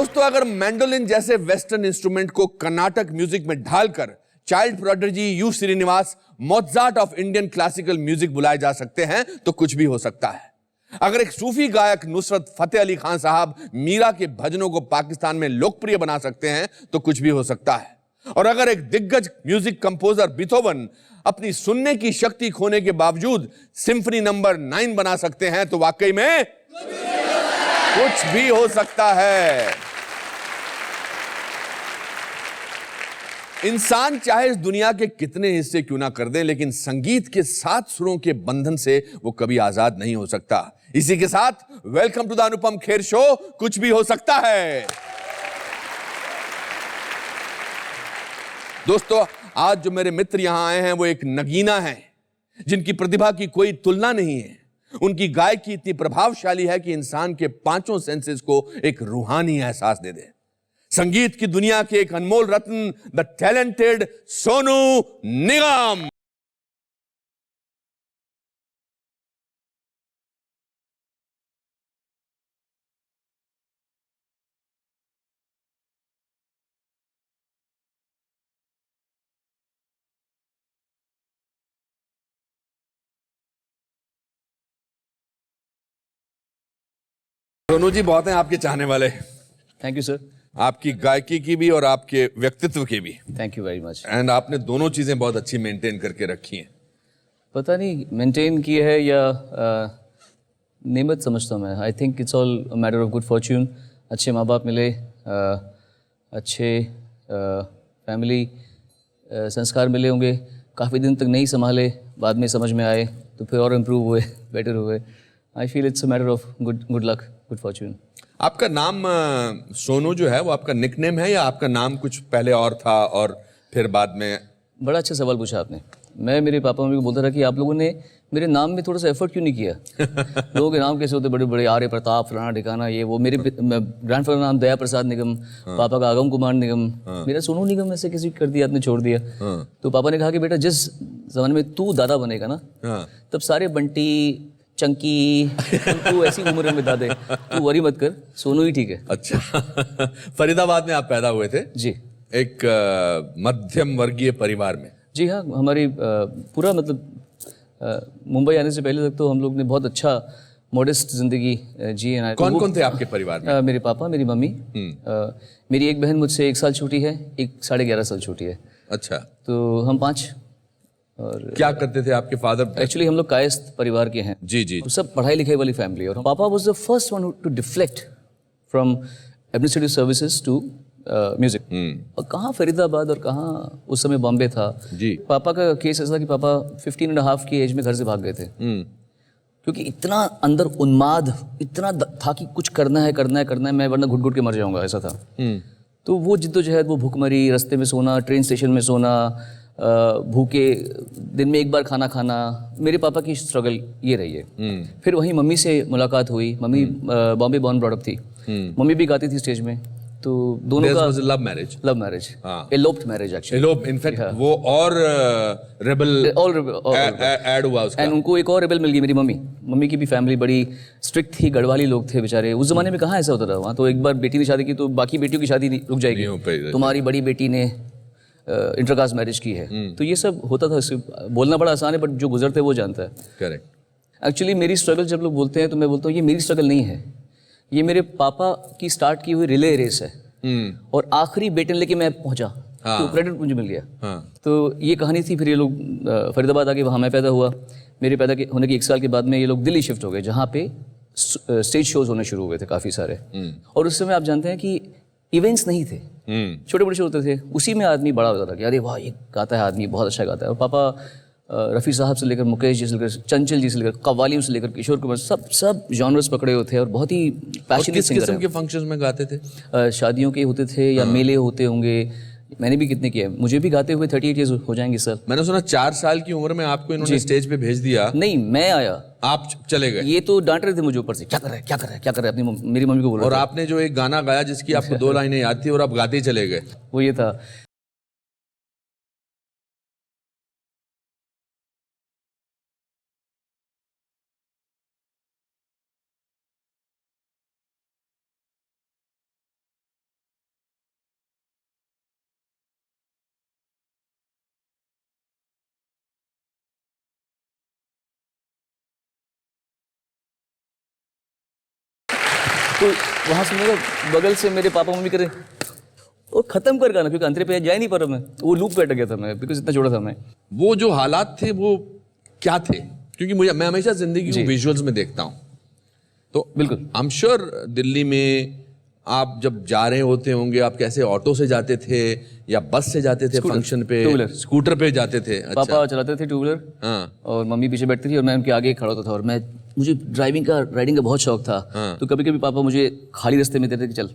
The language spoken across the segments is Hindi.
दोस्तों, अगर मैंडोलिन जैसे वेस्टर्न इंस्ट्रूमेंट को कर्नाटक म्यूजिक में ढालकर child prodigy U Srinivas Mozart of Indian classical music बुलाए जा सकते हैं तो कुछ भी हो सकता है। अगर एक सूफी गायक नुसरत फतेह अली खान साहब मीरा के भजनों को पाकिस्तान में लोकप्रिय बना सकते हैं तो कुछ भी हो सकता है। और अगर एक दिग्गज म्यूजिक कंपोजर बीथोवन अपनी सुनने की शक्ति खोने के बावजूद सिम्फनी नंबर 9 बना सकते हैं तो वाकई में कुछ भी हो सकता है। इंसान चाहे इस दुनिया के कितने हिस्से क्यों ना कर दे, लेकिन संगीत के 7 सुरों के बंधन से वो कभी आजाद नहीं हो सकता। इसी के साथ welcome to the Anupam Kher show, कुछ भी हो सकता है। दोस्तों, आज जो मेरे मित्र यहां आए हैं वो एक नगीना है जिनकी प्रतिभा की कोई तुलना नहीं है। उनकी गायकी इतनी प्रभावशाली है कि इंसान के 5 सेंसेस को एक रूहानी एहसास दे दे। संगीत की दुनिया के एक अनमोल रत्न, द टैलेंटेड सोनू निगम। सोनू जी, बहुत हैं आपके चाहने वाले। Thank you sir. आपकी गायकी की भी और आपके व्यक्तित्व की भी। Thank you very much. And आपने दोनों चीजें बहुत अच्छी मेंटेन करके रखी हैं। पता नहीं मेंटेन की है या नेमत समझता हूँ मैं। I think it's all matter of good Fortune. अच्छे माँ बाप मिले, अच्छे फैमिली संस्कार मिले होंगे। काफ़ी दिन तक नहीं संभाले, बाद में समझ में आए तो फिर और इम्प्रूव हुए, बेटर हुए। I feel it's a matter of good luck, good Fortune. आपका नाम सोनू जो है वो आपका निकनेम है या आपका नाम कुछ पहले और था और फिर बाद में? बड़ा अच्छा सवाल पूछा आपने। मैं मेरे पापा मम्मी को बोलता था कि आप लोगों ने मेरे नाम में थोड़ा सा एफर्ट क्यों नहीं किया। लोगों के नाम कैसे होते बड़े बड़े, आर्य प्रताप, फलाना ठिकाना, ये वो। मेरे ग्रैंडफादर का नाम दया प्रसाद निगम, पापा का आगम कुमार निगम, मेरा सोनू निगम ऐसे किसी कर दिया, आपने छोड़ दिया। तो पापा ने कहा कि बेटा जिस जमाने में तू दादा बनेगा ना तब सारे बंटी चंकी तू ऐसी उम्र में दादे, तू वरी मत कर, सोनू ही ठीक है। अच्छा। फरीदाबाद में आप पैदा हुए थे जी, एक मध्यम वर्गीय परिवार में। जी हाँ। हमारी पूरा मतलब मुंबई आने से पहले तक तो हम लोग ने बहुत अच्छा मॉडेस्ट जिंदगी जी है। कौन कौन थे आपके परिवार में? मेरे पापा, मेरी मम्मी, मेरी एक बहन मुझसे 1 साल छोटी है, एक 11.5 साल छोटी है। अच्छा। तो हम 5। और क्या करते थे आपके फादर? एक्चुअली हम लोग कायस्थ परिवार के हैं। जी जी। सब पढ़ाई लिखाई वाली फैमिली। और पापा was the first one to deflect from administrative services to music. और कहाँ फरीदाबाद और कहाँ उस समय बॉम्बे था। जी। पापा का केस ऐसा कि पापा 15.5 की एज में घर से भाग गए थे। क्योंकि इतना अंदर उन्माद, इतना था कि कुछ करना है करना है करना है, मैं वरना घुट घुट के मर जाऊंगा, ऐसा था। तो वो जिद्दोजहद, वो भूखमरी, रास्ते में सोना, ट्रेन स्टेशन में सोना, भूखे, दिन में एक बार खाना खाना, मेरे पापा की स्ट्रगल ये रही है। फिर वहीं मम्मी से मुलाकात हुई। Mummy Bombay born brought up थी। मम्मी भी गाती थी स्टेज में। तो दोनों का love marriage. Love marriage, eloped marriage actually. Elope, in fact वो और रेबल ऐड हुआ उसका। एंड उनको एक और रेबल मिल गई, मेरी मम्मी की भी फैमिली बड़ी स्ट्रिक्ट थी, गढ़वाली लोग थे बेचारे। उस जमाने में कहाँ ऐसा होता था। वहाँ तो एक बार बेटी ने शादी की तो बाकी बेटियों की शादी रुक जाएगी, तुम्हारी बड़ी बेटी ने इंटरकास्ट मैरिज की है। तो ये सब होता था। बोलना बड़ा आसान है बट जो गुजरते हैं वो जानता है। करेक्ट। एक्चुअली मेरी स्ट्रगल जब लोग बोलते हैं तो मैं बोलता हूँ ये मेरी स्ट्रगल नहीं है, ये मेरे पापा की स्टार्ट की हुई रिले रेस है। और आखिरी बेटन लेके मैं पहुंचा। तो क्रेडिट मुझे मिल गया। तो ये कहानी थी। फिर ये लोग फरीदाबाद आके, वहाँ मैं पैदा हुआ। मेरे पैदा होने के 1 साल के बाद में ये लोग दिल्ली शिफ्ट हो गए, जहाँ पे स्टेज शोज होने शुरू हुए थे काफ़ी सारे। और उस समय आप जानते हैं कि इवेंट्स नहीं थे, छोटे बड़े शो होते थे। उसी में आदमी बड़ा होता था कि अरे वाह ये गाता है आदमी, बहुत अच्छा गाता है। और पापा रफ़ी साहब से लेकर मुकेश जी से लेकर चंचल जी से लेकर कव्वालियों से लेकर किशोर कुमार, सब जॉनर्स पकड़े हुए थे और बहुत ही पैशनेट सिंगर हैं। किस किस्म के फंक्शंस में गाते थे? शादियों के होते थे या मेले होते होंगे। मैंने भी कितने किए, मुझे भी गाते हुए 38 ईयर्स हो जाएंगे सर। मैंने सुना 4 साल की उम्र में आपको इन्होंने स्टेज पे भेज दिया। नहीं, मैं आया, आप चले गए। ये तो डांट रहे थे मुझे ऊपर से, क्या कर रहा है क्या कर रहा है क्या कर रहा है, अपनी मेरी मम्मी को बोल रहा और आपने जो एक गाना गाया जिसकी आपको 2 लाइनें याद थी और आप गाते ही चले गए, वो ये था। तो वहाँ से मेरे बगल से मेरे पापा मम्मी करे वो खत्म कर गाना, क्योंकि अंतरे पे जा ही नहीं पा रहा मैं, वो लूप पे अटक गया था मैं, बिकॉज इतना छोटा था मैं। वो जो हालात थे वो क्या थे? क्योंकि मैं हमेशा जिंदगी को विजुअल्स में देखता हूँ, तो बिल्कुल आई एम श्योर दिल्ली में आप जब जा रहे होते होंगे, आप कैसे ऑटो से जाते थे या बस से जाते थे फंक्शन पे? Two wheeler. स्कूटर पे जाते थे? अच्छा। पापा चलाते थे टू व्हीलर, हाँ। और मम्मी पीछे बैठती थी और मैं उनके आगे खड़ा होता था। और मुझे राइडिंग का बहुत शौक था। हाँ। तो कभी कभी पापा मुझे खाली रास्ते में देते थे कि चल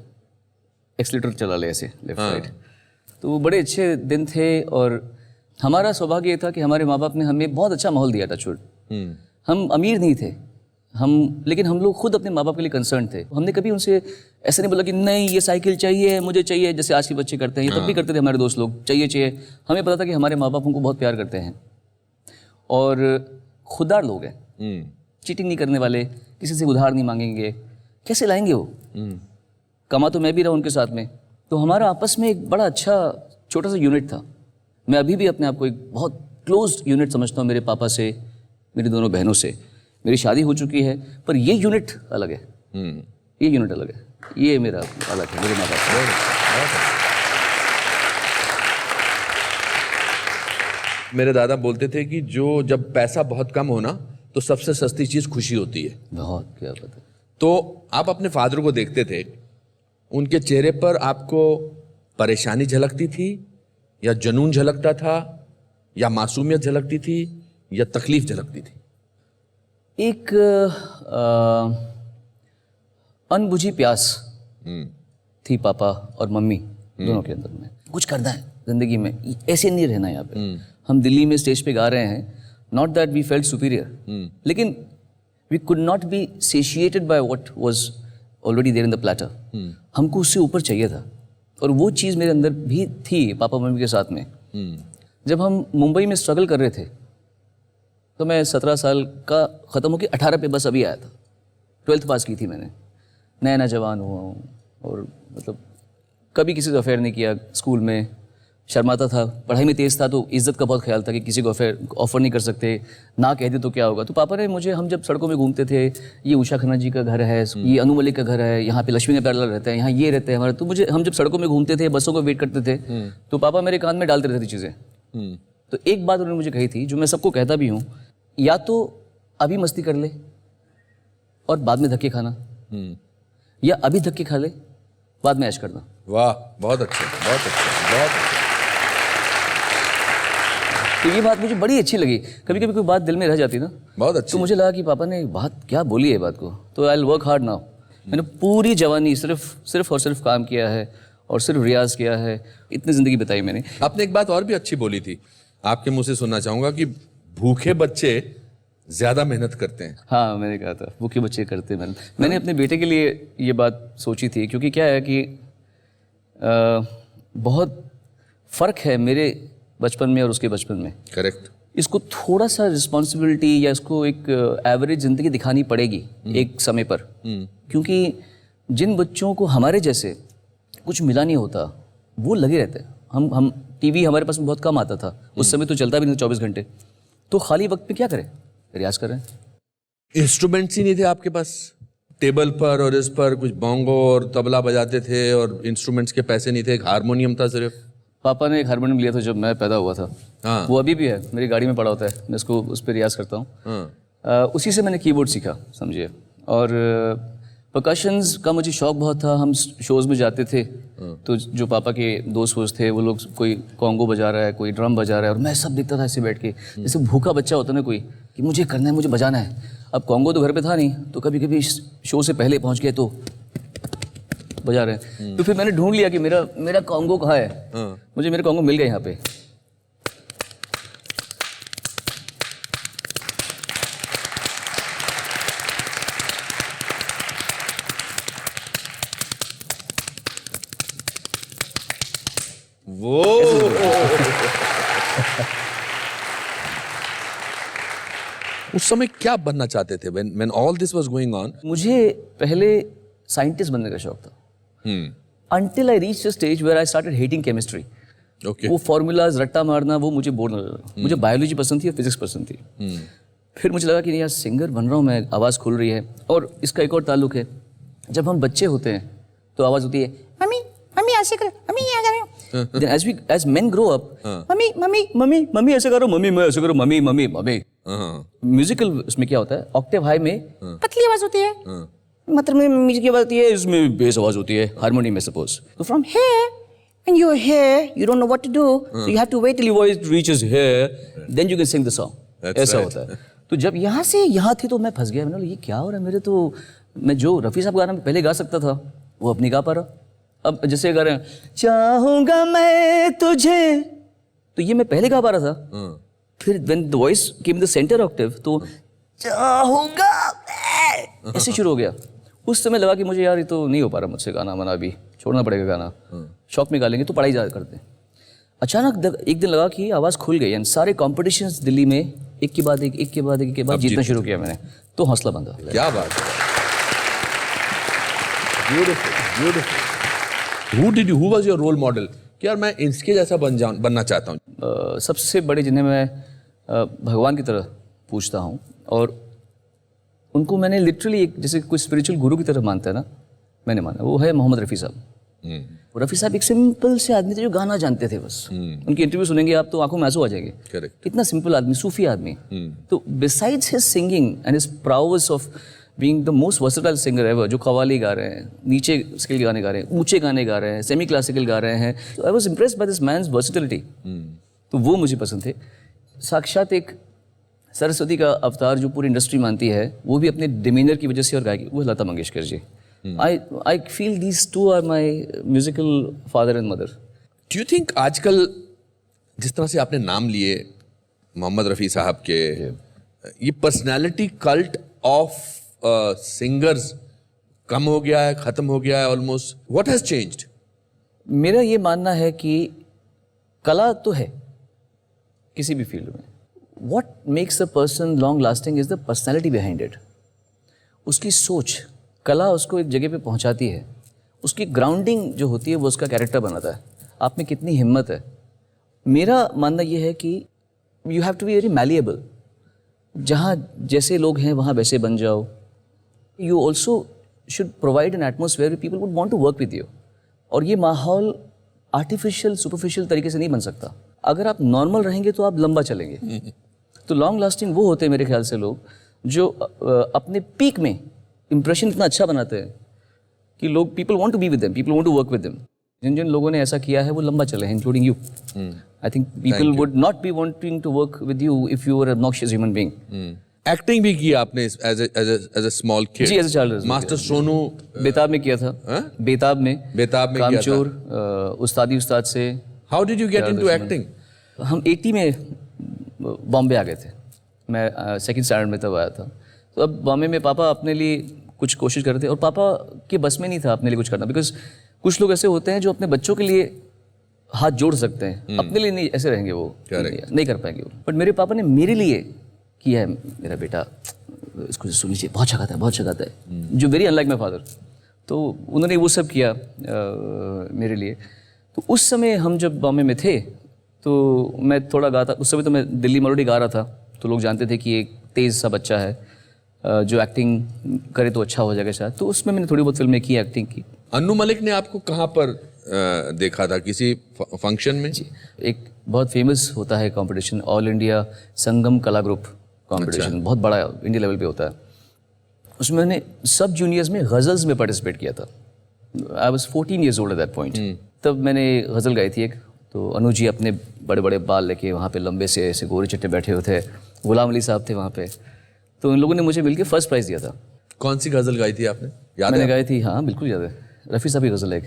एक्सीलेटर चला ले ऐसे लेफ्ट राइट। तो वो बड़े अच्छे दिन थे, और हमारा सौभाग्य ये था कि हमारे माँ बाप ने हमें बहुत अच्छा माहौल दिया था। छुट हम अमीर नहीं थे लेकिन हम लोग खुद अपने माँ बाप के लिए कंसर्न थे। हमने कभी उनसे ऐसा नहीं बोला कि नहीं ये साइकिल चाहिए, मुझे चाहिए, जैसे आज के बच्चे करते हैं। ये तब भी करते थे हमारे दोस्त लोग, चाहिए। हमें पता था कि हमारे माँ बाप हमको बहुत प्यार करते हैं और खुददार लोग हैं, चीटिंग नहीं करने वाले, किसी से उधार नहीं मांगेंगे। कैसे लाएंगे वो? कमा तो मैं भी रहा उनके साथ में। तो हमारा आपस में एक बड़ा अच्छा छोटा सा यूनिट था। मैं अभी भी अपने आप को एक बहुत क्लोज यूनिट समझता हूँ मेरे पापा से, मेरी दोनों बहनों से। मेरी शादी हो चुकी है पर ये यूनिट अलग है। ये यूनिट अलग है, ये मेरा अलग है, मेरे माँ बाप से। मेरे दादा बोलते थे कि जब पैसा बहुत कम हो ना तो सबसे सस्ती चीज खुशी होती है। बहुत, क्या पता। तो आप अपने फादर को देखते थे, उनके चेहरे पर आपको परेशानी झलकती थी या जुनून झलकता था या मासूमियत झलकती थी या तकलीफ झलकती थी? एक अनबुझी प्यास थी पापा और मम्मी दोनों के अंदर में। कुछ करना है जिंदगी में, ऐसे नहीं रहना यहाँ पे। हम दिल्ली में स्टेज पे गा रहे हैं, not that we felt superior, लेकिन we could not be satiated by what was already there in the platter. हमको उससे ऊपर चाहिए था, और वो चीज़ मेरे अंदर भी थी पापा मम्मी के साथ में। जब हम मुंबई में स्ट्रगल कर रहे थे तो मैं 17 साल का ख़त्म होकर 18 पे बस अभी आया था। 12th पास की थी मैंने, नया जवान हुआ हूँ, और मतलब कभी किसी से अफेयर नहीं किया। स्कूल में शर्माता था, पढ़ाई में तेज़ था तो इज़्ज़त का बहुत ख्याल था कि किसी को ऑफर नहीं कर सकते, ना कह दे तो क्या होगा। तो पापा ने मुझे, हम जब सड़कों में घूमते थे, ये उषा खन्ना जी का घर है, ये अनु मलिक का घर है, यहाँ पे लक्ष्मी प्यारलाल रहते हैं, यहाँ ये रहते हैं हमारे। तो मुझे, हम जब सड़कों में घूमते थे, बसों को वेट करते थे, तो पापा मेरे कान में डालते रहते थे चीज़ें। तो एक बात उन्होंने मुझे कही थी जो मैं सबको कहता भी हूँ, या तो अभी मस्ती कर ले और बाद में धक्के खाना, या अभी धक्के खा ले बाद में ऐश करना। वाह, बहुत अच्छा, बहुत अच्छा, बहुत अच्छा। तो ये बात मुझे बड़ी अच्छी लगी। कभी कभी कोई बात दिल में रह जाती ना, बहुत अच्छी। तो मुझे लगा कि पापा ने बात क्या बोली है बात को, तो I will work hard now. मैंने पूरी जवानी सिर्फ और सिर्फ काम किया है और सिर्फ रियाज किया है, इतनी जिंदगी बताई मैंने। आपने एक बात और भी अच्छी बोली थी, आपके मुंह से सुनना चाहूंगा कि भूखे बच्चे ज्यादा मेहनत करते हैं। हाँ, मैंने कहा था भूखे बच्चे करते मेहनत। मैंने अपने बेटे के लिए ये बात सोची थी, क्योंकि क्या है कि बहुत फ़र्क है मेरे बचपन में और उसके बचपन में। करेक्ट। इसको थोड़ा सा रिस्पॉन्सिबिलिटी या इसको एक एवरेज ज़िंदगी दिखानी पड़ेगी एक समय पर, क्योंकि जिन बच्चों को हमारे जैसे कुछ मिला नहीं होता वो लगे रहते हैं। हम टीवी हमारे पास में बहुत कम आता था उस समय, तो चलता भी नहीं 24 घंटे। तो खाली वक्त में क्या करें? रियाज करें। इंस्ट्रूमेंट्स ही नहीं थे आपके पास टेबल पर, और इस पर कुछ बोंगो और तबला बजाते थे, और इंस्ट्रूमेंट्स के पैसे नहीं थे, एक हारमोनियम था सिर्फ। पापा ने एक हारमोनियम लिया था जब मैं पैदा हुआ था। हाँ। वो अभी भी है, मेरी गाड़ी में पड़ा होता है, मैं उसको उस पर रियाज करता हूँ। हाँ। उसी से मैंने कीबोर्ड सीखा, समझिए। और परकशंस का मुझे शौक बहुत था। हम शोज़ में जाते थे तो जो पापा के दोस्त वोस्त थे वो लोग, कोई कॉन्गो बजा रहा है, कोई ड्रम बजा रहा है, और मैं सब देखता था ऐसे बैठ के, जैसे भूखा बच्चा होता ना कोई, कि मुझे करना है, मुझे बजाना है। अब कॉन्गो तो घर पे था नहीं, तो कभी कभी शो से पहले पहुंच गए तो बजा रहे हैं। तो फिर मैंने ढूंढ लिया कि मेरा कॉन्गो कहाँ है। मुझे मेरे कॉन्गो मिल गए यहाँ पे। वो उस समय क्या बनना चाहते थे when all this was going on? मुझे पहले साइंटिस्ट बनने का शौक था, until I reached a stage where I started hating chemistry. Okay. वो फॉर्मूलाज रट्टा मारना वो मुझे बोर लगा। मुझे बायोलॉजी पसंद थी और फिजिक्स पसंद थी। फिर मुझे लगा कि नहीं यार, सिंगर बन रहा हूँ मैं, आवाज़ खुल रही है। और इसका एक और ताल्लुक है जब हम बच्चे होते हैं तो आवाज होती है मम्मी मम्मी ऐसे कर, मम्मी यहाँ जा रही हूँ। Then as men grow up, mummy mummy mummy mummy ऐसे करो, मम्मी मैं ऐसे करो, मम्मी मम्मी मम्मी। म्यूजिकल उसमें क्या होता है, ऑक्टेव हाई में पतली आवाज होती है, मतलब में म्यूजिक की आवाज होती है, इसमें बेस आवाज होती है, हारमोनी में सपोज। तो from here when you're here you don't know what to do, so you have to wait till your voice reaches here, then you can sing the song. ऐसा होता है। तो जब यहाँ से यहाँ थी तो मैं फंस गया, मैंने बोला ये क्या हो रहा है मेरे, तो मैं जो रफ़ी साहब गाना पहले गा सकता था वो अब नहीं गा पा रहा। अब जैसे गा रहे हैं चाहूंगा मैं तुझे, तो ये मैं पहले गा पा रहा था, फिर when the voice came in the center octave तो चाहूंगा मैं ऐसे शुरू हो गया। उस समय लगा कि मुझे यार ये तो नहीं हो पा रहा मुझसे गाना मना, अभी छोड़ना पड़ेगा गाना, शौक में गा लेंगे तो पढ़ाई ज़्यादा करते हैं। अचानक एक दिन लगा कि आवाज़ खुल गई एंड सारे कॉम्पिटिशन्स दिल्ली में एक के बाद एक के बाद जीतना शुरू किया मैंने, तो हौसला बंधा। क्या बात है, beautiful. Who was your role model कि यार मैं इसके जैसा बनना चाहता हूँ? सबसे बड़े जिन्हें मैं भगवान की तरह पूछता हूँ, और उनको मैंने लिटरली एक जैसे कोई स्पिरिचुअल गुरु की तरह मानता है ना, मैंने माना, वो है मोहम्मद रफ़ी साहब। रफ़ी साहब एक सिंपल से आदमी थे जो गाना जानते थे बस। उनकी इंटरव्यू सुनेंगे आप तो आंखों में आंसू आ जाएंगे। करेक्ट। इतना सिंपल आदमी, सूफी आदमी। तो besides his singing and his प्राउस of being the most versatile singer ever, जो कव्वाली गा रहे हैं, नीचे स्केल गाने गा रहे हैं, ऊंचे गाने गा रहे हैं, सेमी क्लासिकल गा रहे हैं, तो I was impressed by this man's versatility. तो वो मुझे पसंद थे। साक्षात एक सरस्वती का अवतार जो पूरी इंडस्ट्री मानती है, वो भी अपने डिमीनर की वजह से और गायकी, वो Lata Mangeshkar ji. I feel these two are my musical father and mother. Do you think आजकल जिस तरह से आपने नाम लिए मोहम्मद रफ़ी साहब के, ये पर्सनालिटी कल्ट ऑफ सिंगर्स कम हो गया है, खत्म हो गया है ऑलमोस्ट? What has changed? मेरा ये मानना है कि कला तो है किसी भी फील्ड में। What makes a person long lasting is the personality behind it. उसकी सोच, कला उसको एक जगह पे पहुंचाती है, उसकी ग्राउंडिंग जो होती है वो उसका कैरेक्टर बनाता है, आप में कितनी हिम्मत है। मेरा मानना ये है कि you have to be very malleable, जहाँ जैसे लोग हैं वहाँ वैसे बन जाओ। You also should provide an atmosphere people would want to work with you, और ये माहौल आर्टिफिशियल सुपरफिशियल तरीके से नहीं बन सकता। अगर आप नॉर्मल रहेंगे तो आप लंबा चलेंगे। तो लॉन्ग लास्टिंग वो होते हैं मेरे ख्याल से लोग जो अपने पीक में इंप्रेशन इतना अच्छा बनाते हैं कि लोग, people want to be with them, people want to work with them. जिन जिन लोगों ने ऐसा किया है वो लंबा चले हैं, including you. I think people would not be wanting to work with you if you are an obnoxious human being. Acting भी की आपने एज अ स्मॉल किड? जी, as a child. Master Sonu Betaab में किया था। बेताब में किया था। कामचोर, उस्तादी उस्ताद से। How did you get into acting? हम 80 में बॉम्बे आ गए थे, मैं सेकंड स्टैंडर्ड में तब आया था। तो अब बॉम्बे में पापा अपने लिए कुछ कोशिश कर रहे थे, और पापा के बस में नहीं था अपने लिए कुछ करना, बिकॉज कुछ लोग ऐसे होते हैं जो अपने बच्चों के लिए हाथ जोड़ सकते हैं, अपने लिए नहीं, ऐसे रहेंगे वो, नहीं कर पाएंगे वो। बट मेरे पापा ने मेरे लिए किया है, मेरा बेटा इसको सुन लीजिए, बहुत अच्छा गाता है, बहुत अच्छा गाता है, जो वेरी अनलाइक माई फादर। तो उन्होंने वो सब किया मेरे लिए। तो उस समय हम जब बॉम्बे में थे तो मैं थोड़ा गाता, उस समय तो मैं दिल्ली मेलोडी गा रहा था, तो लोग जानते थे कि एक तेज़ सा बच्चा है जो एक्टिंग करे तो अच्छा हो जाएगा शायद। तो उसमें मैंने थोड़ी बहुत फिल्में की, एक्टिंग की। अन्नू मलिक ने आपको कहाँ पर देखा था, किसी फंक्शन में? जी, एक बहुत फेमस होता है कंपटीशन, ऑल इंडिया संगम कला ग्रुप कंपटीशन, बहुत बड़ा इंडिया लेवल पे होता है। उसमें मैंने सब जूनियर्स में गज़ल्स में पार्टिसिपेट किया था। I was 14 years old at that point. तब मैंने गज़ल गाई थी एक, तो अनु जी अपने बड़े बड़े बाल लेके वहाँ पे लंबे से ऐसे गोरे चट्टे बैठे हुए थे, गुलाम अली साहब थे वहाँ पे, तो इन लोगों ने मुझे मिलके फर्स्ट प्राइज़ दिया था। कौन सी गज़ल गाई थी आपने, याद है? मैंने गाई थी, हाँ बिल्कुल याद है, रफ़ी साहब की गज़ल एक।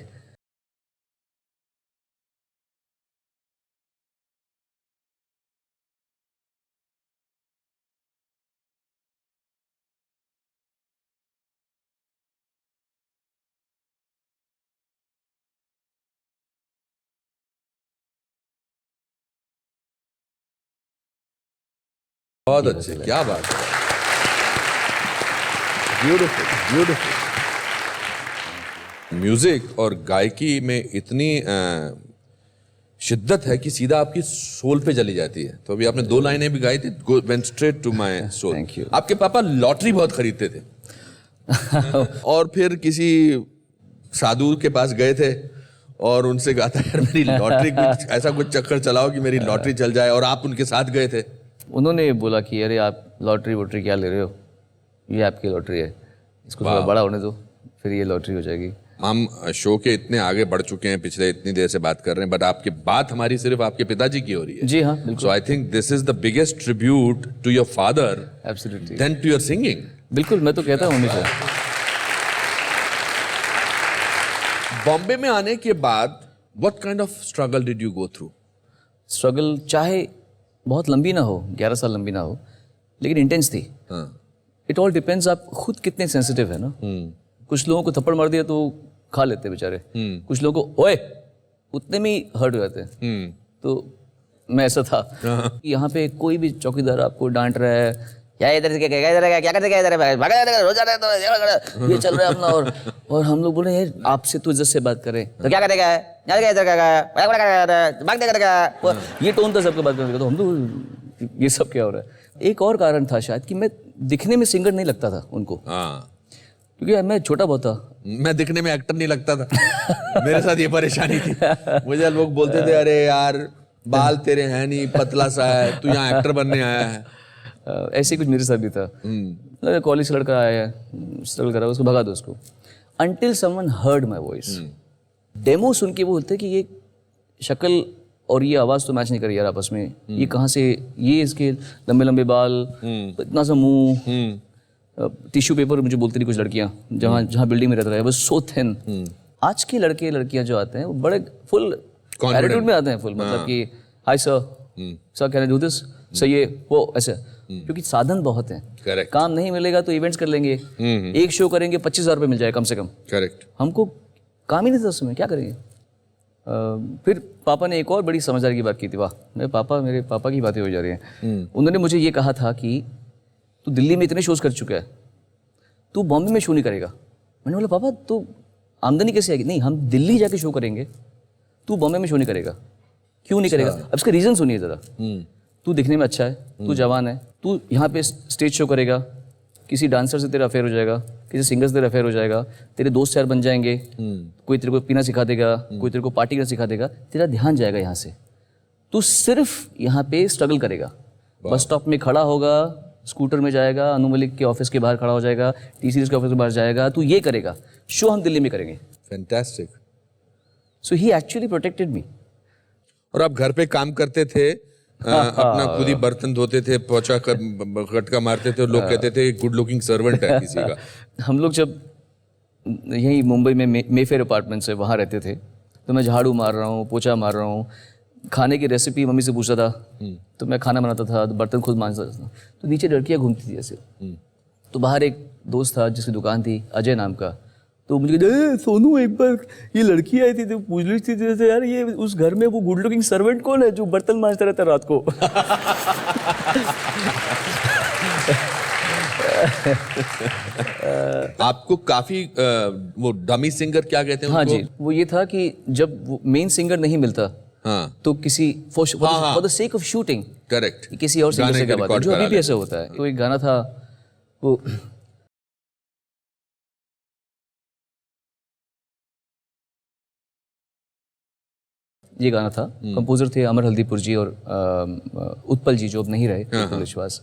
बहुत अच्छे, क्या बात है, ब्यूटीफुल ब्यूटीफुल। म्यूजिक और गायकी में इतनी शिद्दत है कि सीधा आपकी सोल पे चली जाती है। तो अभी आपने 2 लाइनें भी गाई थी, went straight to my soul. Thank you. आपके पापा लॉटरी बहुत खरीदते थे? और फिर किसी साधु के पास गए थे और उनसे कहा था यार मेरी लॉटरी कुछ ऐसा कुछ चक्कर चलाओ कि मेरी लॉटरी चल जाए, और आप उनके साथ गए थे? उन्होंने बोला कि अरे आप लॉटरी वोटरी क्या ले रहे हो, ये आपकी लॉटरी है, इसको थोड़ा बड़ा होने दो, फिर ये लॉटरी हो जाएगी। हम शो के इतने आगे बढ़ चुके हैं, पिछले इतनी देर से बात कर रहे हैं, बट आपकी बात हमारी सिर्फ आपके पिताजी की हो रही है। जी हाँ, बिल्कुल। So I think this is the biggest tribute to your father absolutely, then to your singing. बिल्कुल, मैं तो कहता हूँ हमेशा। बॉम्बे में आने के बाद what kind of struggle did you go through? Struggle चाहे बहुत लंबी ना हो, 11 साल लंबी ना हो, लेकिन इंटेंस थी। इट ऑल डिपेंड्स आप खुद कितने सेंसिटिव है ना। कुछ लोगों को थप्पड़ मार दिया तो खा लेते बेचारे, कुछ लोगों को ओए उतने में ही हर्ट हो जाते हैं। तो मैं ऐसा था कि यहाँ पे कोई भी चौकीदार आपको डांट रहा है, क्या इधर से क्या इधर क्या करते क्या इधर भागा रोज आ रहा है तो ये चल रहा है अपना, और हम लोग बोल रहे हैं आपसे तो इज्जत से बात करें तो क्या करेगा इधर क्या भाग देगा, ये टोन था सबके बात करने का। तो हम लोग ये सब क्या हो रहा है। एक और कारण था शायद कि मैं दिखने में सिंगर नहीं लगता था उनको, क्योंकि मैं छोटा बहुत था। मैं दिखने में एक्टर नहीं लगता था। मेरे साथ ये परेशानी थी, मुझे लोग बोलते थे अरे यार बाल तेरे हैं नहीं, पतला सा है, तू यहाँ एक्टर बनने आया है। ऐसे कुछ मेरे साथ भी था। कॉलेज से लड़का आया है, स्ट्रगल कर रहा है, उसको भगा दो उसको। Until someone heard my voice. Demo सुन के वो बोलते कि ये शक्ल और ये आवाज़ तो मैच नहीं करी यार आपस में, ये कहाँ से, ये इसके लंबे लंबे बाल, इतना सा मुंह, टिश्यू पेपर मुझे बोलती थी कुछ लड़कियाँ जहाँ जहाँ बिल्डिंग में रहता है, बस सो थिन। आज के लड़के लड़कियाँ जो आते हैं वो बड़े फुल एटीट्यूड में आते हैं, फुल मतलब कि hi sir can I do this, sir ये वो ऐसे, क्योंकि साधन बहुत हैं। Correct. काम नहीं मिलेगा तो इवेंट्स कर लेंगे, एक शो करेंगे 25,000 रुपये मिल जाए कम से कम। करेक्ट। हमको काम ही नहीं था उसमें, क्या करेंगे। फिर पापा ने एक और बड़ी समझदारी की बात की थी। वाह, मेरे पापा की बातें हो जा रही हैं। उन्होंने मुझे ये कहा था कि तू दिल्ली में इतने शोज कर चुका है, तू बॉम्बे में शो नहीं करेगा। मैंने बोला पापा तो आमदनी कैसे आएगी? नहीं, हम दिल्ली जाके शो करेंगे, तू बॉम्बे में शो नहीं करेगा। क्यों नहीं करेगा? अब इसका रीज़न सुनिए ज़रा। तू दिखने में अच्छा है, तू जवान है, तू यहाँ पे स्टेज शो करेगा, किसी डांसर से तेरा अफेयर हो जाएगा, किसी सिंगर से तेरा अफेयर हो जाएगा, तेरे दोस्त यार बन जाएंगे, कोई तेरे को पीना सिखा देगा, कोई तेरे को पार्टी करना सिखा देगा, तेरा ध्यान जाएगा यहाँ से। तू सिर्फ यहाँ पे स्ट्रगल करेगा, बस स्टॉप में खड़ा होगा, स्कूटर में जाएगा, अनु मलिक के ऑफिस के बाहर खड़ा हो जाएगा, टी सीरीज के ऑफिस के बाहर जाएगा, तू ये करेगा, शो हम दिल्ली में करेंगे। फैंटास्टिक। सो ही एक्चुअली प्रोटेक्टेड मी। और आप घर पे काम करते थे, अपना खुद ही बर्तन धोते थे, पोछा खटका मारते थे, और लोग कहते थे गुड लुकिंग सर्वेंट है किसी का। हम लोग जब यहीं मुंबई में मेफेयर अपार्टमेंट से वहाँ रहते थे, तो मैं झाड़ू मार रहा हूँ, पोछा मार रहा हूँ, खाने की रेसिपी मम्मी से पूछता था, तो मैं खाना बनाता था, बर्तन खुद मांजता था। तो नीचे लड़कियाँ घूमती थी ऐसे। तो बाहर एक दोस्त था जिसकी दुकान थी, अजय नाम का, तो मुझे कहते सोनू एक बार ये लड़की आई थी तो पूछ ली थी जैसे यार ये उस घर में वो गुड लुकिंग सर्वेंट कौन है जो बर्तन मांजता रहता है रात को। आपको काफी वो डमी सिंगर क्या कहते हैं? हाँ जी, वो ये था कि जब वो मेन सिंगर नहीं मिलता, हाँ, तो किसी for the sake of shooting, correct, किसी और सिंगर से करवाते, जो अभी भी ऐसा होता है। तो एक गाना था वो, ये गाना था, कंपोजर थे अमर हल्दीपुर जी और उत्पल जी जो अब नहीं रहे, उत्पल विश्वास।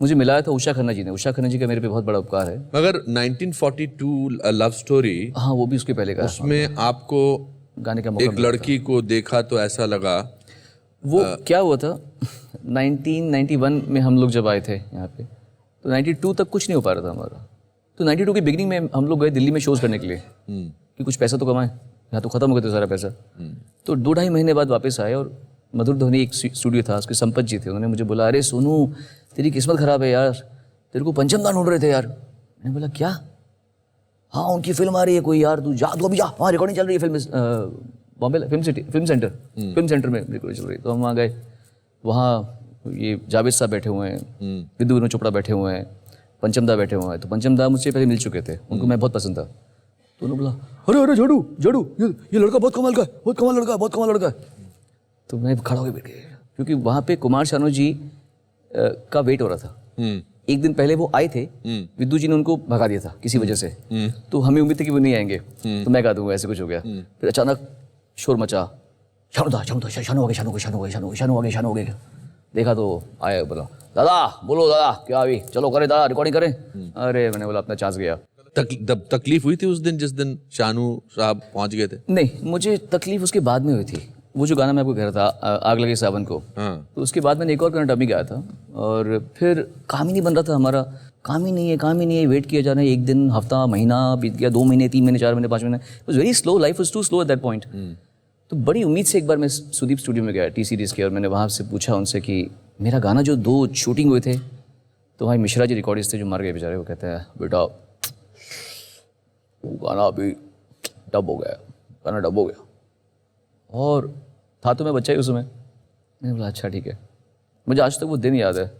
मुझे मिलाया था उषा खन्ना जी ने। उषा खन्ना जी का मेरे पे बहुत बड़ा उपकार है। मगर 1942 लव स्टोरी, हाँ वो भी उसके पहले का, उसमें आपको गाने का मौका, एक लड़की को देखा तो ऐसा लगा, वो क्या हुआ था 1991 में हम लोग जब आए थे यहाँ पे, तो 92 तक कुछ नहीं हो पा रहा था हमारा। तो 92 की बिगिनिंग में हम लोग गए दिल्ली में शोज करने के लिए कि कुछ पैसा तो कमाएं, यहाँ तो खत्म हो गया था सारा पैसा। तो 2-2.5 महीने बाद वापस आए और मधुर ध्वनि एक स्टूडियो था, उसके संपत जी थे, उन्होंने मुझे बोला अरे सोनू तेरी किस्मत खराब है यार, तेरे को पंचमदा ढूंढ रहे थे यार। मैंने बोला क्या? हाँ उनकी फिल्म आ रही है कोई यार, तू जा, तू अभी जा, वहाँ रिकॉर्डिंग चल रही है फिल्म, बॉम्बे फिल्म सेंटर में रिकॉर्डिंग चल रही है। तो हम वहाँ गए, वहाँ ये जावेद साहब बैठे हुए हैं, विद्यु विनोद चोपड़ा बैठे हुए हैं, पंचमदा बैठे हुए हैं। तो पंचमदा मुझसे पहले मिल चुके थे, उनको मैं बहुत पसंद था। तो उन्होंने बोला अरे अरे झाड़ू ये लड़का बहुत कमाल का है, बहुत कमाल लड़का है। तो मैं खड़ा होकर बैठ गया, क्योंकि वहाँ पे कुमार शानू जी का वेट हो रहा था। एक दिन पहले वो आए थे, विद्दू जी ने उनको भगा दिया था किसी वजह से, तो हमें उम्मीद थी कि वो नहीं आएंगे, तो मैं गा दूंगा, ऐसे कुछ हो गया। फिर अचानक शोर मचा, शानू आ गए। देखा तो आया, बोला दादा बोलो दादा क्या अभी चलो करें दादा रिकॉर्डिंग करें। अरे मैंने बोला अपना चांस गया। तकलीफ हुई थी उस दिन जिस दिन शानू साहब पहुंच गए थे? नहीं, मुझे तकलीफ उसके बाद में हुई थी। वो जो गाना मैं आपको कह रहा था आग लगे सावन को, तो उसके बाद मैंने एक और गाना डबी गाया था, और फिर काम ही नहीं बन रहा था हमारा। काम ही नहीं है, वेट किया जा रहा है, एक दिन हफ्ता महीना बीत गया, 2 महीने 3 महीने 4 महीने 5 महीने, it was very slow, life was too slow at that point. तो बड़ी उम्मीद से एक बार मैं सुदीप स्टूडियो में गया टी सीरीज़ के, और मैंने वहाँ से पूछा उनसे कि मेरा गाना जो 2 शूटिंग हुए थे, तो भाई मिश्रा जी रिकॉर्डिस्ट थे जो मर गए बेचारे, वो कहते हैं बेटा वो गाना अभी डब हो गया, गाना डब हो गया। और था तो मैं बच्चा ही उस समय, मैंने बोला अच्छा ठीक है। मुझे आज तक वो दिन याद है,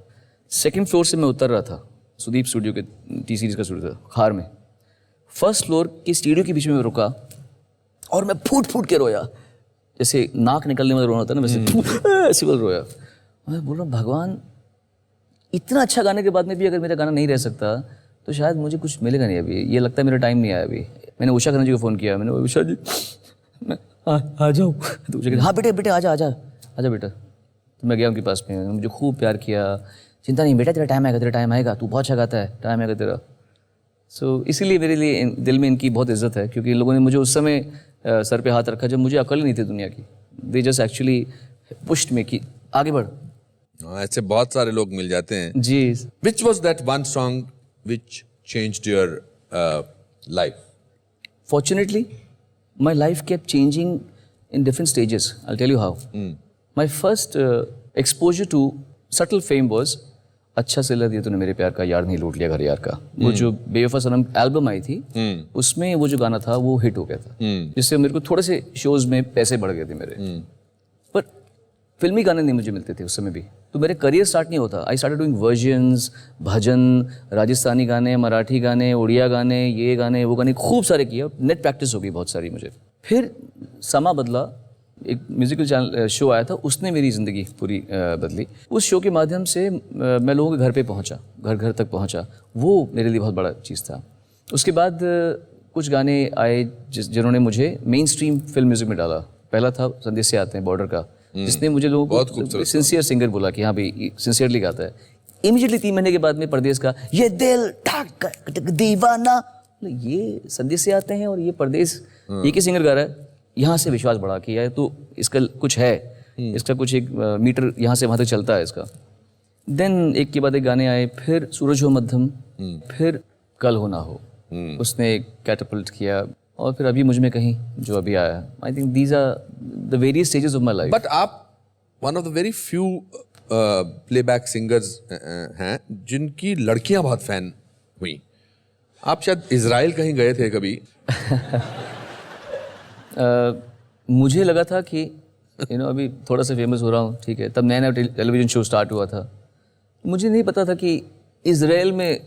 2nd फ्लोर से मैं उतर रहा था, सुदीप स्टूडियो के टी सीरीज़ का स्टूडियो था खार में, 1st फ्लोर के स्टूडियो के बीच में रुका और मैं फूट के रोया, जैसे नाक निकलने में रोना होता है ना, वैसे ऐसे बोल रोया। मैं बोल रहा हूँ भगवान, इतना अच्छा गाने के बाद में भी अगर मेरा गाना नहीं रह सकता तो शायद मुझे कुछ मिलेगा नहीं अभी, ये लगता है मेरा टाइम नहीं आया अभी। मैंने उषा खन्ना जी को फ़ोन किया, मैंने उषा जी मैं आ जाऊँ, तो उषा कहती हाँ बेटे आजा बेटा। तो मैं गया उनके पास में, मुझे खूब प्यार किया, चिंता नहीं बेटा तेरा टाइम आएगा, तू बहुत अच्छा गाता है, टाइम आएगा तेरा। सो इसीलिए मेरे लिए दिल में इनकी बहुत इज्जत है, क्योंकि इन लोगों ने मुझे उस समय सर पे हाथ रखा जब मुझे अकल ही नहीं थी दुनिया की। They just actually pushed me कि आगे बढ़। ऐसे बहुत सारे लोग मिल जाते हैं जी। Which was that one song which changed your life? Fortunately, my life kept changing in different stages. I'll tell you how. My first exposure to subtle fame was अच्छा सिला दिया तूने मेरे प्यार का, यार नहीं लूट लिया घर यार का। वो जो बेवफा सनम एल्बम आई थी, उसमें वो जो गाना था वो हिट हो गया था, जिससे मेरे को थोड़े से शोज में पैसे बढ़ गए थे मेरे। पर फिल्मी गाने नहीं मुझे मिलते थे उस समय भी, तो मेरे करियर स्टार्ट नहीं होता। आई स्टार्टेड डूइंग वर्जन्स, भजन, राजस्थानी गाने, मराठी गाने, उड़िया गाने, ये गाने वो गाने खूब सारे किए, नेट प्रैक्टिस हो गई बहुत सारी मुझे। फिर समा बदला, एक म्यूजिकल चैनल शो आया था, उसने मेरी ज़िंदगी पूरी बदली। उस शो के माध्यम से मैं लोगों के घर पे पहुंचा, घर तक पहुंचा, वो मेरे लिए बहुत बड़ा चीज़ था। उसके बाद कुछ गाने आए जिन्होंने मुझे मेन स्ट्रीम फिल्म म्यूजिक में डाला। पहला था संदेश से आते हैं बॉर्डर का, जिसने मुझे लोगों को सिंसियर सिंगर बोला कि हाँ भाई सिंसियरली गाता है। इमीडिएटली 3 महीने के बाद में परदेश का ये दिल ठक दीवाना, ये संदेश से आते हैं और ये परदेश एक ही सिंगर गा रहा है। यहाँ से विश्वास बढ़ा कि यार तो इसका कुछ है, इसका कुछ एक मीटर यहाँ से वहाँ तक चलता है इसका। देन एक के बाद एक गाने आए, फिर सूरज हो मध्यम, फिर कल हो ना हो, उसने कैटapult किया, और फिर अभी मुझ में कहीं जो अभी आया। I think these are the various stages of my life. But आप one of the very few playback singers हैं जिनकी लड़कियां बहुत फैन हुई। आप शायद इजराइल कहीं गए थे कभी? मुझे लगा था कि अभी थोड़ा सा फेमस हो रहा हूँ, ठीक है, तब नया टेलीविज़न शो स्टार्ट हुआ था। मुझे नहीं पता था कि इजराइल में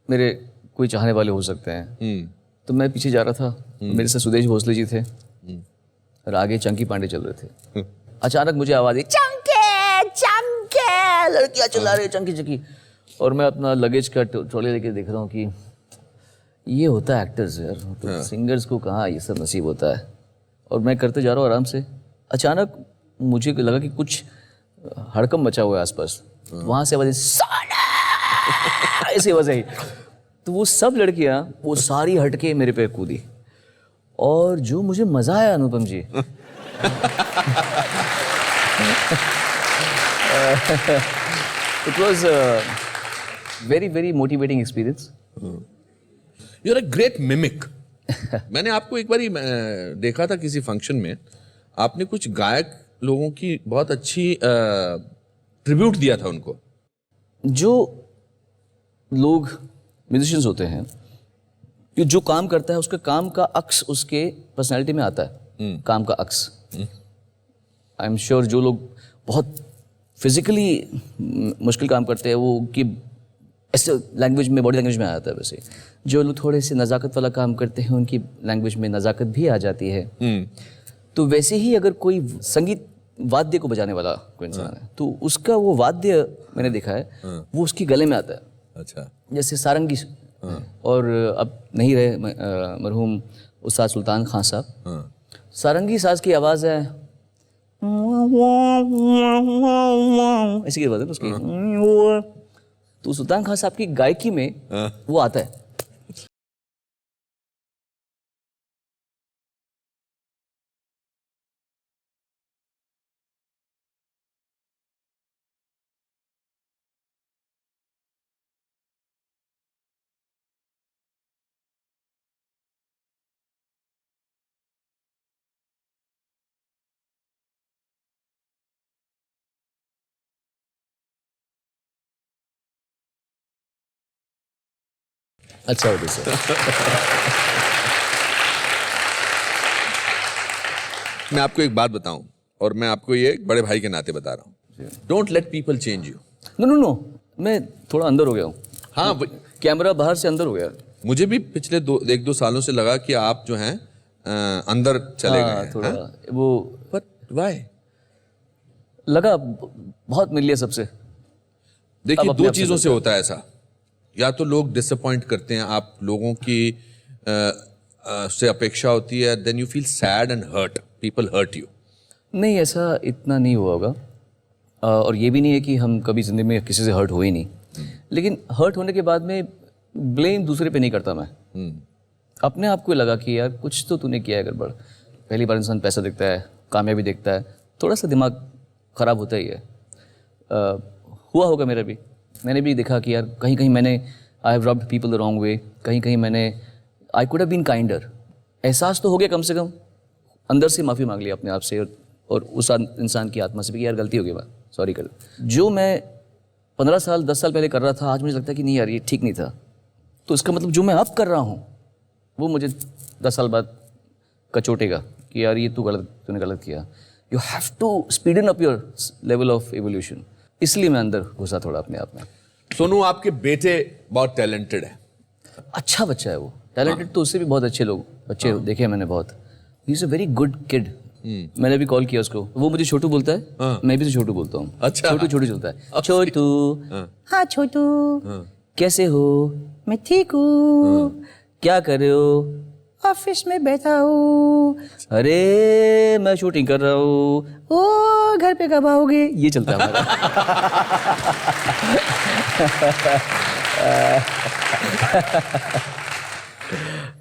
मेरे कोई चाहने वाले हो सकते हैं। तो मैं पीछे जा रहा था, मेरे साथ सुदेश भोसले जी थे और आगे चंकी पांडे चल रहे थे। अचानक मुझे आवाज़ आई, चंके चंके, लड़कियाँ चिल्ला रही चंकी चंकी, और मैं अपना लगेज का ट्रॉली लेके देख रहा हूँ कि ये होता है एक्टर्स यार, तो सिंगर्स को कहाँ ये सब नसीब होता है। और मैं करते जा रहा हूँ आराम से, अचानक मुझे लगा कि कुछ हड़कम मचा हुआ है आसपास। वहाँ से आवाज़ ऐसी आवाज़ आई, तो वो सब लड़कियाँ वो सारी हटके मेरे पे कूदी, और जो मुझे मज़ा आया Anupam ji it was very very motivating experience. You are a great mimic. मैंने आपको एक बारी देखा था किसी फंक्शन में, आपने कुछ गायक लोगों की बहुत अच्छी ट्रिब्यूट दिया था उनको। जो लोग म्यूजिशियंस होते हैं, कि जो काम करता है उसका काम का अक्स उसके पर्सनैलिटी में आता है, काम का अक्स। आई एम श्योर जो लोग बहुत फिजिकली मुश्किल काम करते हैं वो कि ऐसे लैंग्वेज में, बॉडी लैंग्वेज में आ जाता है। वैसे जो लोग थोड़े से नज़ाकत वाला काम करते हैं उनकी लैंग्वेज में नज़ाकत भी आ जाती है। तो वैसे ही अगर कोई संगीत वाद्य को बजाने वाला कोई इंसान है, तो उसका वो वाद्य मैंने देखा है, वो उसके गले में आता है। अच्छा। जैसे सारंगी और अब नहीं रहे मरहूम उस्ताद सुल्तान खान साहब। सारंगी साज की आवाज़ है, ऐसी की आवाज़ है उसकी। तो सुल्तान खान साहब की गायकी में वो आता है। अच्छा होता सर। मैं आपको एक बात बताऊं, और मैं आपको ये एक बड़े भाई के नाते बता रहा हूं, don't let people change you. No no no, मैं थोड़ा अंदर हो गया हूँ। हाँ, कैमरा बाहर से अंदर हो गया। मुझे भी पिछले एक दो सालों से लगा कि आप जो हैं अंदर चले गए हैं। थोड़ा वो बट व्हाई? लगा बहुत मिल लिया सबसे। देखिए, अब अपने दो आप से चीजों से होता है ऐसा, या तो लोग डिसअपॉइंट करते हैं, आप लोगों की से अपेक्षा होती है, then you feel sad and hurt, people hurt you. नहीं, ऐसा इतना नहीं हुआ होगा। और ये भी नहीं है कि हम कभी ज़िंदगी में किसी से हर्ट हुए नहीं, लेकिन हर्ट होने के बाद में ब्लेम दूसरे पे नहीं करता मैं। अपने आप को लगा कि यार कुछ तो तूने किया है गड़बड़। पहली बार इंसान पैसा देखता है, कामयाबी देखता है, थोड़ा सा दिमाग ख़राब होता ही है। हुआ होगा मेरा भी, मैंने भी देखा कि यार कहीं कहीं मैंने I have rubbed people the wrong way, कहीं कहीं मैंने I could have been kinder. एहसास तो हो गया, कम से कम अंदर से माफ़ी मांग लिया अपने आप से और उस इंसान की आत्मा से भी कि यार गलती हो गई, मैं सॉरी कर। जो मैं 15 साल 10 साल पहले कर रहा था, आज मुझे लगता है कि नहीं यार ये ठीक नहीं था। तो इसका मतलब जो मैं अब कर रहा हूँ वो मुझे 10 साल बाद कचोटेगा कि यार ये तूने गलत किया। You have to speed up your level of evolution. इसलिए मैं अंदर घुसा थोड़ा अपने आप में। सोनू, आपके बेटे बहुत टैलेंटेड है। अच्छा बच्चा है वो, टैलेंटेड तो उससे भी बहुत अच्छे बच्चे देखे हैं मैंने बहुत। He is a very good kid. मैंने भी कॉल किया उसको, वो मुझे छोटू बोलता है, मैं भी तो छोटू बोलता हूँ। अच्छा। छोटू छोटू चलता है। छोटू, हाँ छोटू, कैसे हो? मैं ठीक हूँ। क्या कर रहे हो? ऑफिस में बैठा हूँ। अरे मैं शूटिंग कर रहा हूँ। ओ घर पे कब आओगे? ये चलता है हमारा।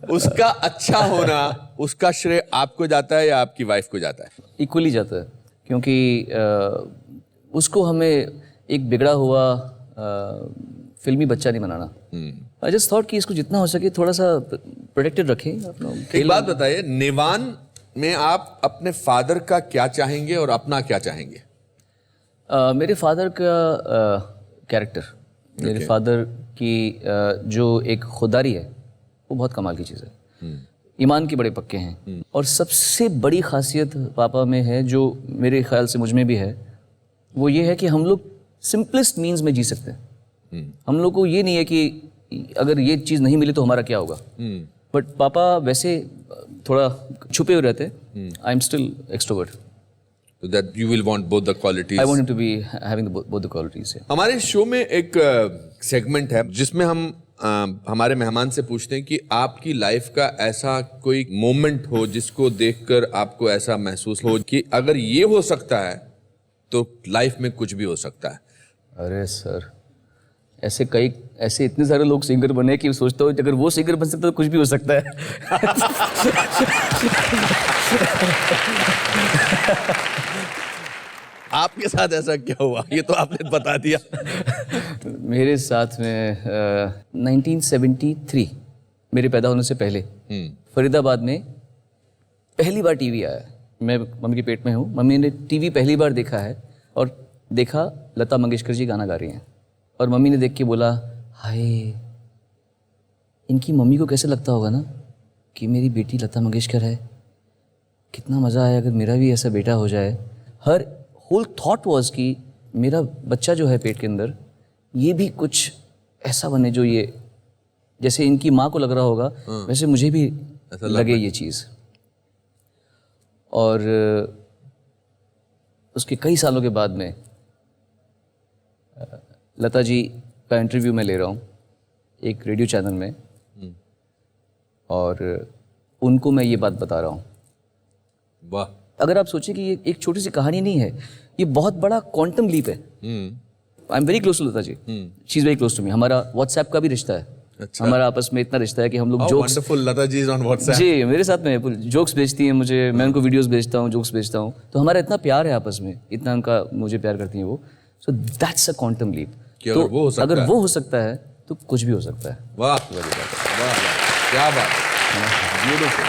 उसका अच्छा होना, उसका श्रेय आपको जाता है या आपकी वाइफ को जाता है? इक्वली जाता है, क्योंकि उसको हमें एक बिगड़ा हुआ फिल्मी बच्चा नहीं बनाना। आई जस्ट थॉट कि इसको जितना हो सके थोड़ा सा प्रोटेक्टेड रखें अपना। एक बात बताइए, निवान में आप अपने फादर का क्या चाहेंगे और अपना क्या चाहेंगे? मेरे फादर का कैरेक्टर, मेरे फादर की जो एक खुदारी है वो बहुत कमाल की चीज़ है। ईमान के बड़े पक्के हैं। और सबसे बड़ी खासियत पापा में है, जो मेरे ख्याल से मुझ में भी है, वो ये है कि हम लोग सिंपलेस्ट मीन्स में जी सकते हैं। हम लोग को ये नहीं है कि अगर ये चीज़ नहीं मिली तो हमारा क्या होगा। बट पापा वैसे थोड़ा छुपे हुए रहते हैं। I am still extrovert. So that you will want both the qualities. I want him to be having both the qualities. हमारे शो में एक सेगमेंट है जिसमें हम हमारे मेहमान से पूछते हैं कि आपकी लाइफ का ऐसा कोई मोमेंट हो जिसको देखकर आपको ऐसा महसूस हो कि अगर ये हो सकता है तो लाइफ में कुछ भी हो सकता है। अरे सर, ऐसे इतने सारे लोग सिंगर बने कि सोचता हूँ अगर वो सिंगर बन सकता तो कुछ भी हो सकता है। आपके साथ ऐसा क्या हुआ, ये तो आपने बता दिया। मेरे साथ में 1973, मेरे पैदा होने से पहले फरीदाबाद में पहली बार टीवी आया। मैं मम्मी के पेट में हूँ, मम्मी ने टीवी पहली बार देखा है और देखा लता मंगेशकर जी गाना गा रही हैं। और मम्मी ने देख के बोला, हाय इनकी मम्मी को कैसे लगता होगा ना कि मेरी बेटी लता मंगेशकर है, कितना मज़ा आया अगर मेरा भी ऐसा बेटा हो जाए। हर होल थॉट वाज कि मेरा बच्चा जो है पेट के अंदर, ये भी कुछ ऐसा बने जो ये जैसे इनकी माँ को लग रहा होगा वैसे मुझे भी लगे ये चीज़। और उसके कई सालों के बाद में लता जी का इंटरव्यू मैं ले रहा हूँ एक रेडियो चैनल में, और उनको मैं ये बात बता रहा हूँ। वाह। अगर आप सोचें कि ये एक छोटी सी कहानी नहीं है, ये बहुत बड़ा क्वांटम लीप है। I am very close to Lata ji, she is very close to me. हमारा व्हाट्सएप का भी रिश्ता है। अच्छा। हमारा आपस में इतना रिश्ता है कि हम लोग jokes, wonderful, Lata ji is on WhatsApp. जी मेरे साथ में जोक्स भेजती हैं मुझे, मैं उनको वीडियोस भेजता हूँ, जोक्स भेजता हूँ, तो हमारा इतना प्यार है आपस में, इतना उनका मुझे प्यार करती हैं वो। So that's a quantum leap. तो अगर वो हो सकता है तो कुछ भी हो सकता है। वाह, वाह, क्या बात है, ब्यूटीफुल।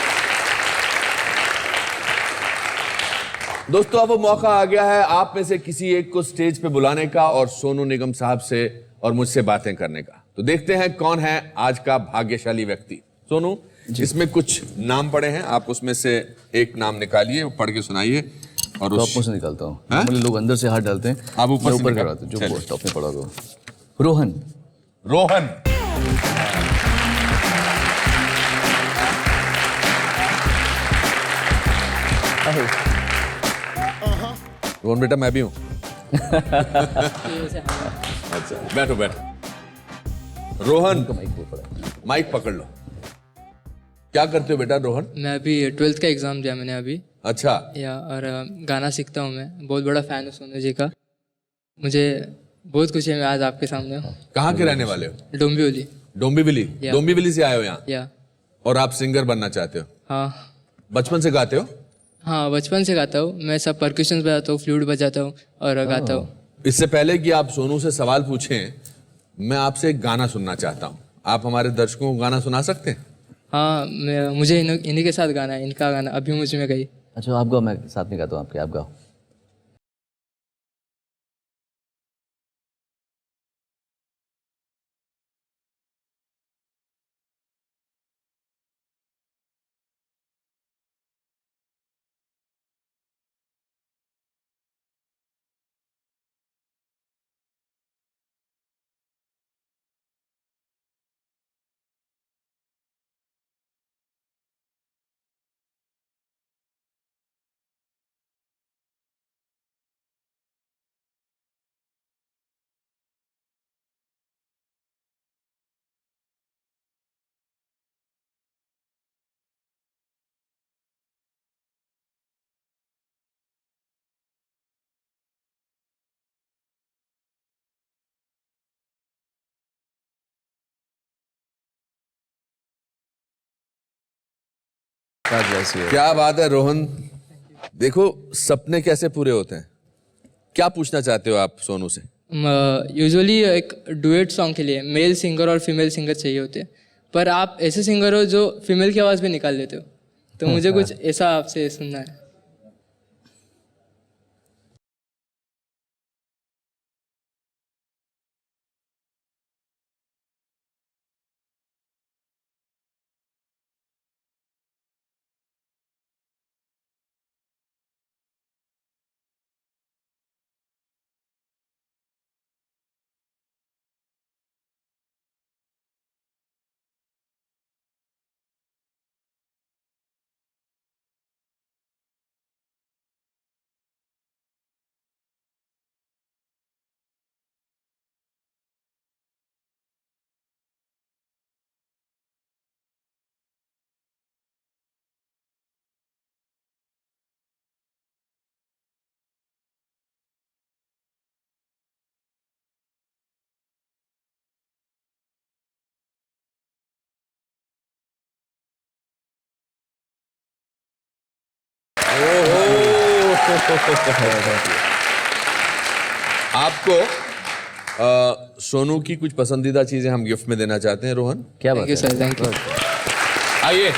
दोस्तों अब वो मौका आ गया है आप में से किसी एक को स्टेज पे बुलाने का और सोनू निगम साहब से और मुझसे बातें करने का। तो देखते हैं कौन है आज का भाग्यशाली व्यक्ति। सोनू, इसमें कुछ नाम पड़े हैं, आप उसमें से एक नाम निकालिए, वो पढ़ के सुनाइए। और टॉप में से निकालता हूँ, मतलब लोग अंदर से हाथ डालते हैं, आप ऊपर करवाते हैं, जो टॉप में पड़ा होगा। रोहन। रोहन, रोहन बेटा मैं भी हूँ। अच्छा बैठो बैठो। रोहन माइक पकड़ लो। क्या करते हो बेटा रोहन? मैं अभी 12th का एग्ज़ाम दिया मैंने अभी। अच्छा। और गाना सीखता हूँ मैं, बहुत बड़ा फ़ैन हूँ सोनू जी का। मुझे बहुत खुशी है मैं आज आपके सामने हूँ। कहाँ के रहने वाले हो? डोंबिवली। डोंबिवली? डोंबिवली से आए हो यहाँ? या। और आप सिंगर बनना चाहते हो? हाँ। बचपन से गाते हो? हाँ बचपन से गाता हूँ मैं, सब परक्यूशंस बजाता हूँ, फ्लूट बजाता हूँ और गाता हूँ। इससे पहले कि आप सोनू से सवाल पूछें, मैं आपसे एक गाना सुनना चाहता हूँ। आप हमारे दर्शकों को गाना सुना सकते हैं? हाँ मुझे इन्हीं के साथ गाना है, इनका गाना अभी मुझ में गई। अच्छा आप गाओ, मैं साथ में गाता हूँ आपके, आप गाओ। क्या बात है रोहन। देखो सपने कैसे पूरे होते हैं। क्या पूछना चाहते हो आप सोनू से? यूजुअली एक डुएट सॉन्ग के लिए मेल सिंगर और फीमेल सिंगर चाहिए होते हैं, पर आप ऐसे सिंगर हो जो फीमेल की आवाज़ भी निकाल लेते हो, तो मुझे कुछ ऐसा आपसे सुनना है। आपको सोनू की कुछ पसंदीदा चीजें हम गिफ्ट में देना चाहते हैं। रोहन क्या बात thank you sir, thank you. आइए।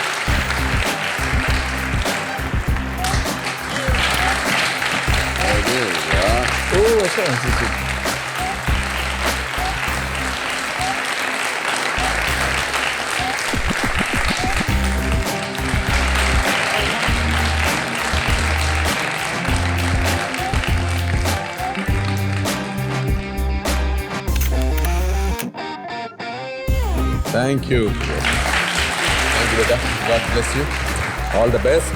Thank you. Thank you, beta. God bless you. All the best.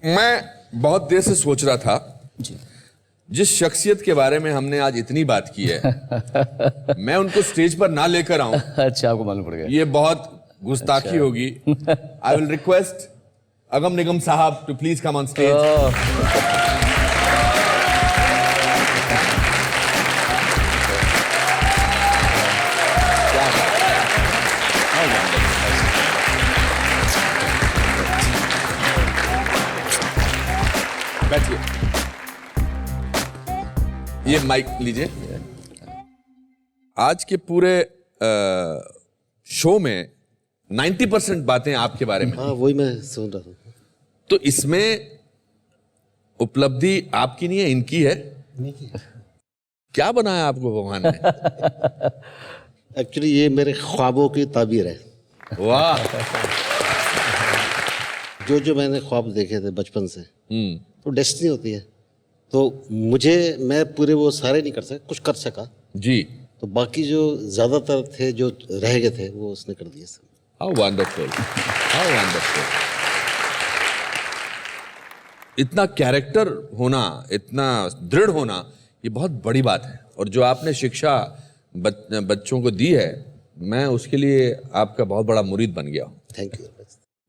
मैं बहुत देर से सोच रहा था जी। जिस शख्सियत के बारे में हमने आज इतनी बात की है मैं उनको स्टेज पर ना लेकर आऊं, अच्छा, आपको मालूम पड़ गया। ये बहुत गुस्ताखी होगी। I will request Agam Nigam साहब to please come on stage. बैठिए, ये माइक लीजिए। आज के पूरे शो में 90% बातें आपके बारे में। हाँ, वही मैं सुन रहा हूँ। तो इसमें उपलब्धि आपकी नहीं है, इनकी है। क्या बनाया आपको भगवान ने? एक्चुअली ये मेरे ख्वाबों की ताबीर है। वाह। जो मैंने ख्वाब देखे थे बचपन से, तो डेस्टिनी होती है। तो मैं पूरे वो सारे नहीं कर सका, कुछ कर सका जी। तो बाकी जो ज्यादातर थे जो रह गए थे वो उसने कर दिए सब। How wonderful, how wonderful. इतना कैरेक्टर होना, इतना दृढ़ होना, ये बहुत बड़ी बात है। और जो आपने शिक्षा बच्चों को दी है, मैं उसके लिए आपका बहुत बड़ा मुरीद बन गया हूं। Thank you.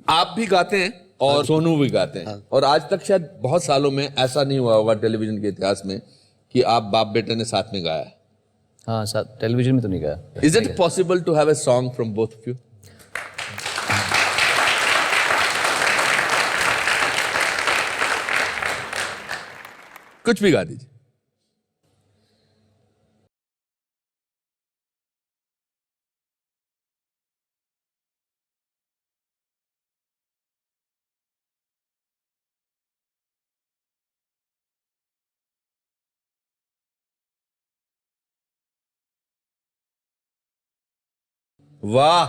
आप भी गाते हैं और सोनू भी गाते हैं। और आज तक शायद बहुत सालों में ऐसा नहीं हुआ होगा टेलीविजन के इतिहास में कि आप बाप बेटे ने साथ में गाया है। हाँ, साथ टेलीविजन में तो नहीं गाया। Is it possible to have a song from both of you? कुछ भी गा दीजिए। वाह।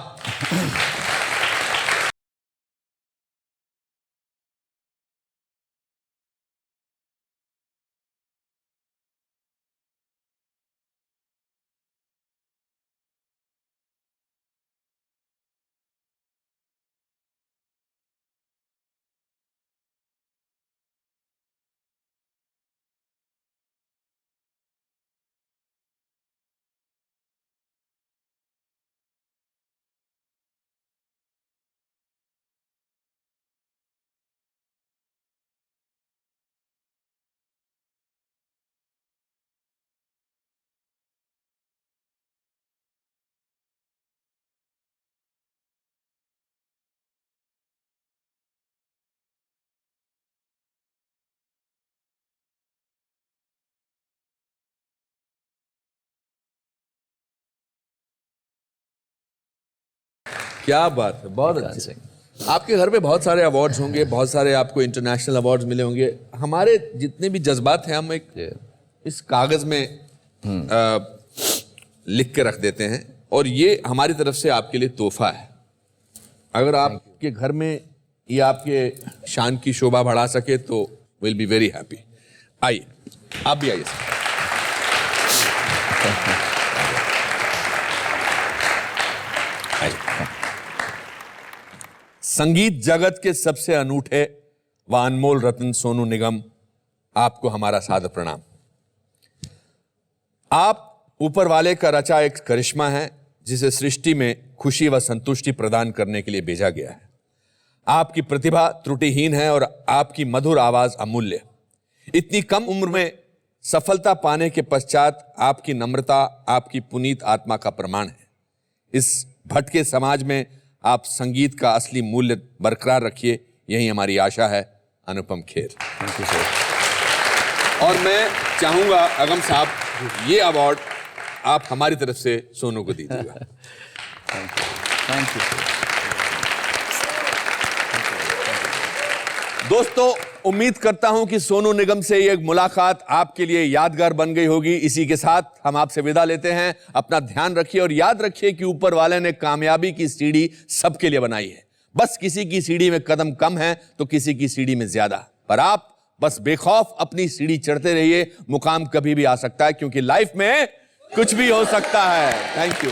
क्या बात है, बहुत अच्छे। आपके घर पे बहुत सारे अवार्ड्स होंगे, बहुत सारे आपको इंटरनेशनल अवार्ड्स मिले होंगे। हमारे जितने भी जज्बात हैं हम एक इस कागज में लिख के रख देते हैं, और ये हमारी तरफ से आपके लिए तोहफा है। अगर आपके घर में ये आपके शान की शोभा बढ़ा सके तो विल बी वेरी हैप्पी। आइए, आप भी आइए। संगीत जगत के सबसे अनूठे व अनमोल रत्न सोनू निगम, आपको हमारा सादर प्रणाम। आप ऊपर वाले का रचा एक करिश्मा है जिसे सृष्टि में खुशी व संतुष्टि प्रदान करने के लिए भेजा गया है। आपकी प्रतिभा त्रुटिहीन है और आपकी मधुर आवाज अमूल्य। इतनी कम उम्र में सफलता पाने के पश्चात आपकी नम्रता आपकी पुनीत आत्मा का प्रमाण है। इस भटके समाज में आप संगीत का असली मूल्य बरकरार रखिए, यही हमारी आशा है। Anupam Kher. Thank you sir. और मैं चाहूंगा अगम साहब, ये अवार्ड आप हमारी तरफ से सोनू को दीजिएगा। Thank you sir. दोस्तों, उम्मीद करता हूं कि सोनू निगम से ये मुलाकात आपके लिए यादगार बन गई होगी। इसी के साथ हम आपसे विदा लेते हैं। अपना ध्यान रखिए और याद रखिए कि ऊपर वाले ने कामयाबी की सीढ़ी सबके लिए बनाई है। बस किसी की सीढ़ी में कदम कम है तो किसी की सीढ़ी में ज्यादा, पर आप बस बेखौफ अपनी सीढ़ी चढ़ते रहिए। मुकाम कभी भी आ सकता है, क्योंकि लाइफ में कुछ भी हो सकता है। Thank you.